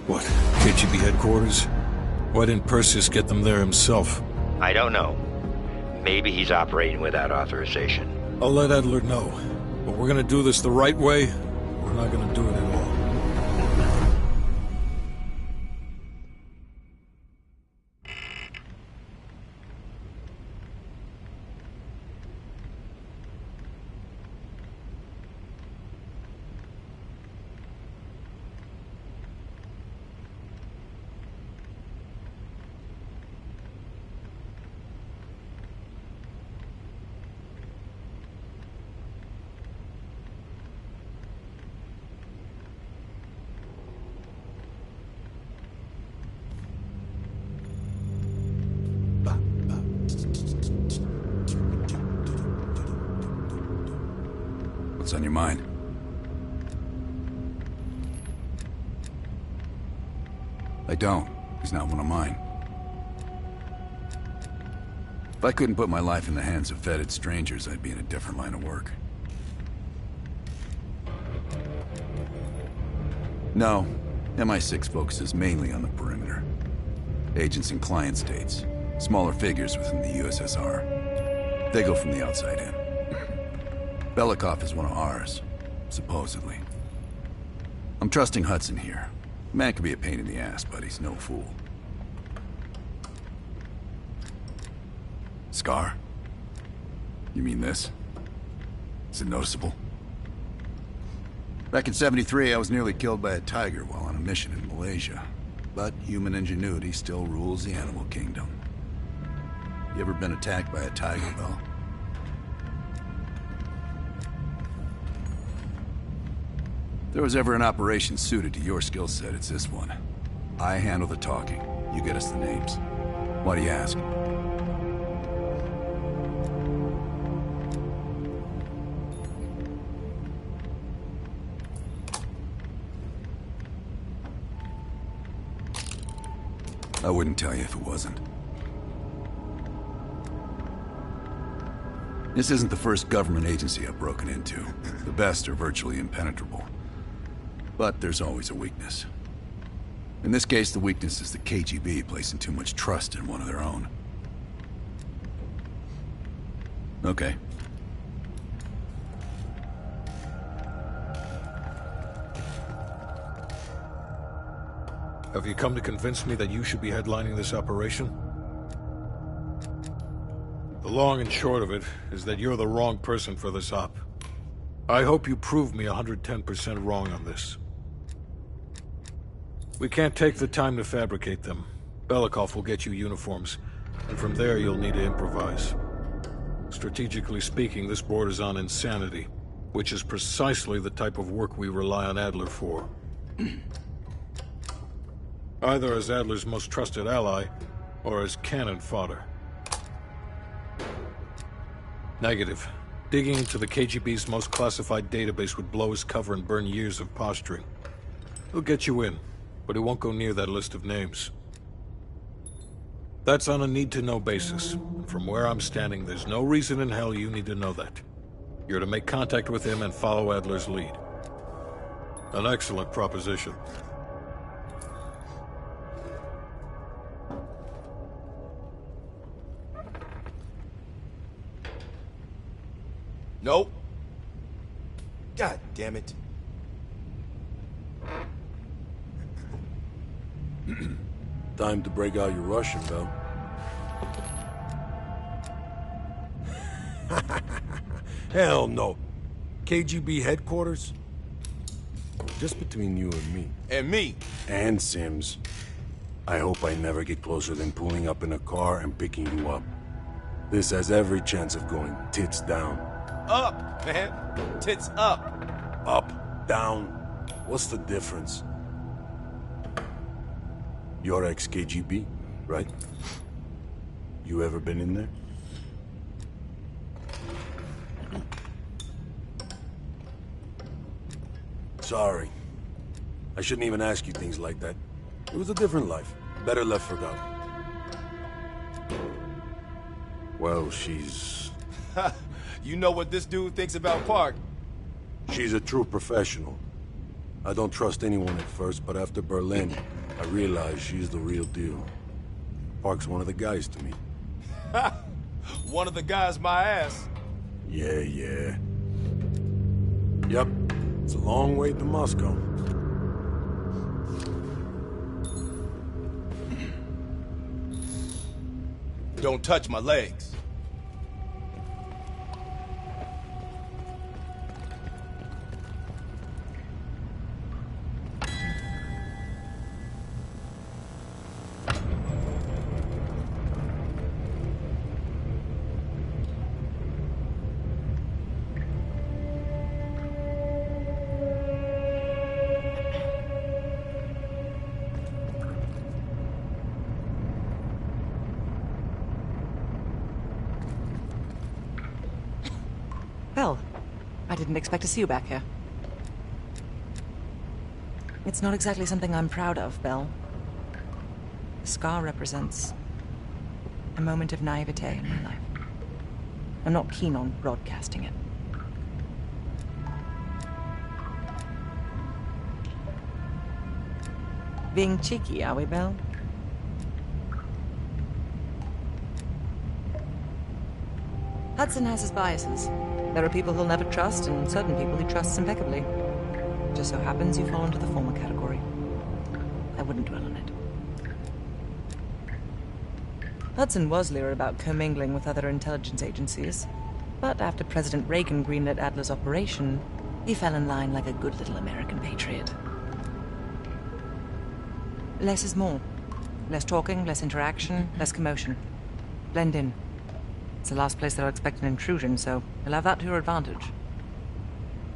What, KGB headquarters? Why didn't Perseus get them there himself? I don't know. Maybe he's operating without authorization. I'll let Adler know. But we're gonna do this the right way, we're not gonna do it at all. What's on your mind? I don't. He's not one of mine. If I couldn't put my life in the hands of vetted strangers, I'd be in a different line of work. No, MI6 focuses mainly on the perimeter. Agents in client states, smaller figures within the USSR. They go from the outside in. Belikov is one of ours, supposedly. I'm trusting Hudson here. The man can be a pain in the ass, but he's no fool. Scar? You mean this? Is it noticeable? Back in '73, I was nearly killed by a tiger while on a mission in Malaysia. But human ingenuity still rules the animal kingdom. You ever been attacked by a tiger, Bell? If there was ever an operation suited to your skill set, it's this one. I handle the talking. You get us the names. Why do you ask? I wouldn't tell you if it wasn't. This isn't the first government agency I've broken into. The best are virtually impenetrable. But there's always a weakness. In this case, the weakness is the KGB placing too much trust in one of their own. Okay. Have you come to convince me that you should be headlining this operation? The long and short of it is that you're the wrong person for this op. I hope you prove me 110% wrong on this. We can't take the time to fabricate them. Belikov will get you uniforms, and from there you'll need to improvise. Strategically speaking, this borders on insanity, which is precisely the type of work we rely on Adler for. Either as Adler's most trusted ally, or as cannon fodder. Negative. Digging into the KGB's most classified database would blow his cover and burn years of posturing. He'll get you in, but he won't go near that list of names. That's on a need-to-know basis. And from where I'm standing, there's no reason in hell you need to know that. You're to make contact with him and follow Adler's lead. An excellent proposition. Nope. God damn it. Time to break out your Russian, Bell. Hell no. KGB headquarters? Just between you and me. And me. And Sims. I hope I never get closer than pulling up in a car and picking you up. This has every chance of going tits down. Up, man. Tits up. Up, down. What's the difference? You're ex-KGB, right? You ever been in there? Sorry. I shouldn't even ask you things like that. It was a different life. Better left forgotten. Well, she's... You know what this dude thinks about Park? she's a true professional. I don't trust anyone at first, but after Berlin, I realized she's the real deal. Park's one of the guys to me. One of the guys my ass. Yeah. Yep, it's a long way to Moscow. Don't touch my legs. Well, I didn't expect to see you back here. It's not exactly something I'm proud of, Belle. The scar represents a moment of naivete in my life. I'm not keen on broadcasting it. Being cheeky, are we, Belle? Hudson has his biases. There are people he'll never trust, and certain people he trusts impeccably. Just so happens you fall into the former category. I wouldn't dwell on it. Hudson was leery about commingling with other intelligence agencies, but after President Reagan greenlit Adler's operation, he fell in line like a good little American patriot. Less is more. Less talking, less interaction, less commotion. Blend in. It's the last place they'll expect an intrusion, so you'll have that to your advantage.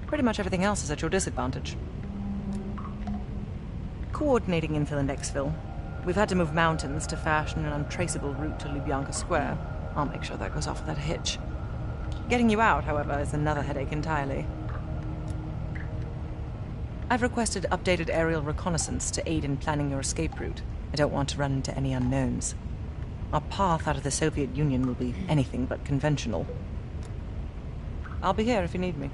Pretty much everything else is at your disadvantage. Coordinating infill and exfil. We've had to move mountains to fashion an untraceable route to Lubyanka Square. I'll make sure that goes off without a hitch. Getting you out, however, is another headache entirely. I've requested updated aerial reconnaissance to aid in planning your escape route. I don't want to run into any unknowns. Our path out of the Soviet Union will be anything but conventional. I'll be here if you need me.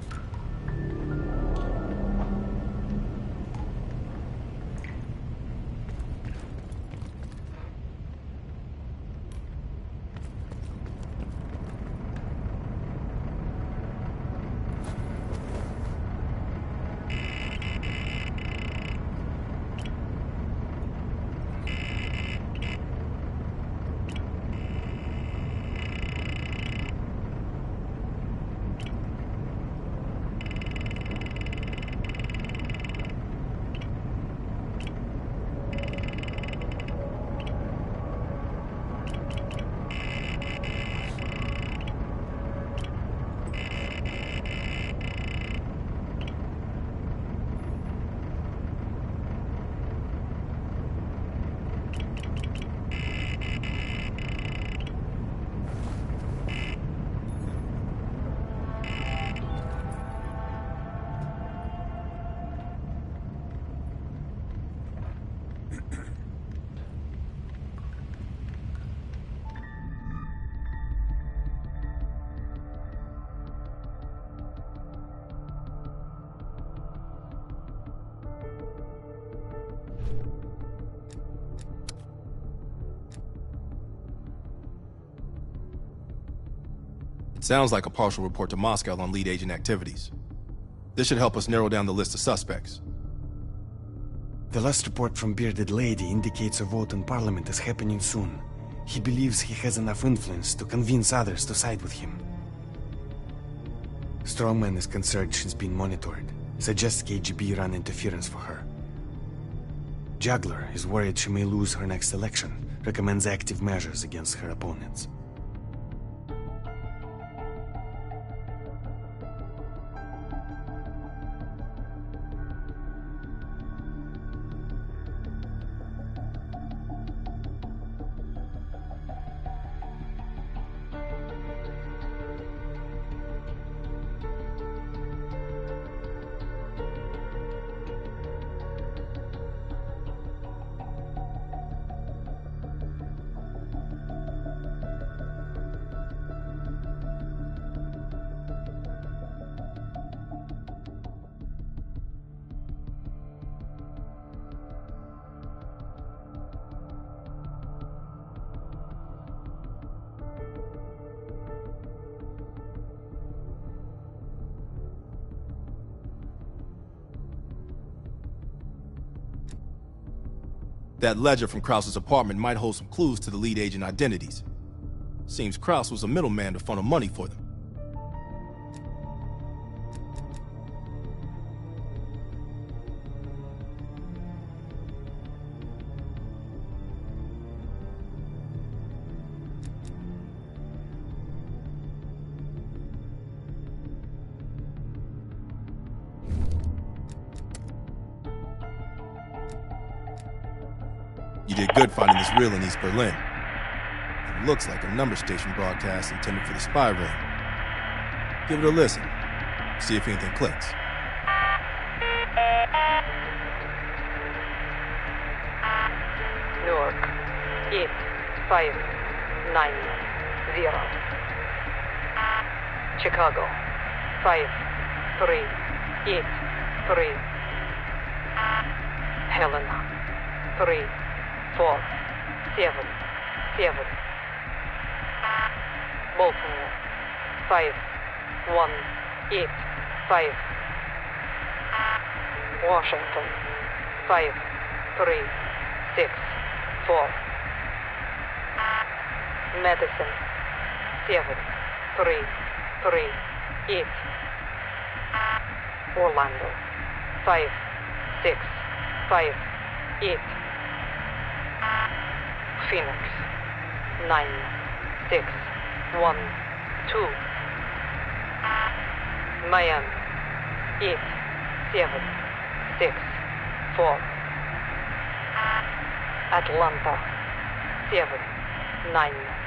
Sounds like a partial report to Moscow on lead agent activities. This should help us narrow down the list of suspects. The last report from Bearded Lady indicates a vote in Parliament is happening soon. He believes he has enough influence to convince others to side with him. Strongman is concerned she's being monitored. Suggests KGB run interference for her. Juggler is worried she may lose her next election. Recommends active measures against her opponents. That ledger from Krause's apartment might hold some clues to the lead agent identities. Seems Krause was a middleman to funnel money for them. You did good finding this reel in East Berlin. It looks like a number station broadcast intended for the spy ring. Give it a listen. See if anything clicks. Newark, 8590. Chicago, 5383. Helena, 3477. Baltimore, 5185. Washington, 5364. Madison, 7338. Orlando, 5658. Phoenix, 9612. Miami, 8764. Atlanta, 7990.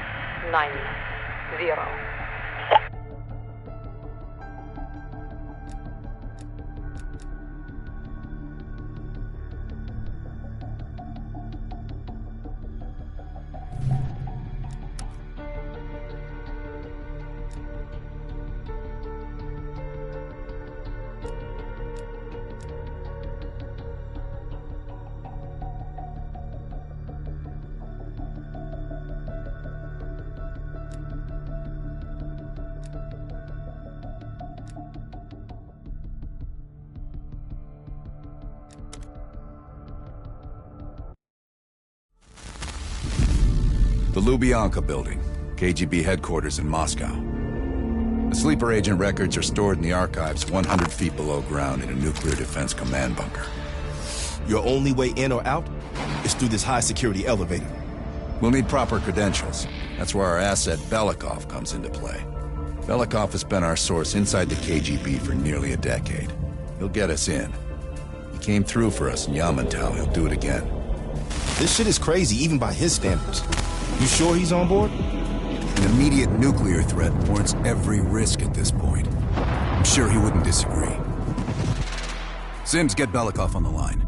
The Lubyanka Building, KGB headquarters in Moscow. The sleeper agent records are stored in the archives 100 feet below ground in a nuclear defense command bunker. Your only way in or out is through this high-security elevator. We'll need proper credentials. That's where our asset Belikov comes into play. Belikov has been our source inside the KGB for nearly a decade. He'll get us in. He came through for us in Yamantau. He'll do it again. This shit is crazy, even by his standards. You sure he's on board? An immediate nuclear threat warrants every risk at this point. I'm sure he wouldn't disagree. Sims, get Belikov on the line.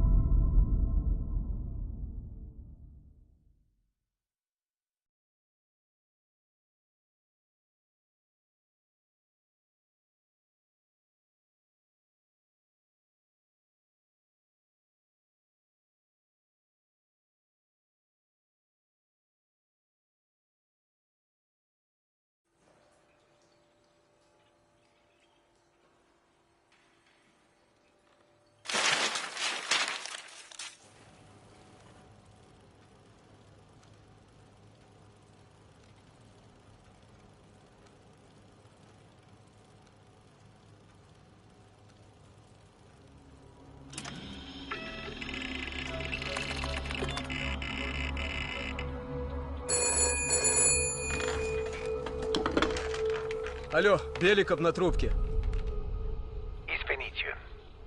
Алло, Беликов на трубке. Извините.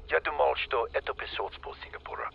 Я думал, что это писот с Сингапура.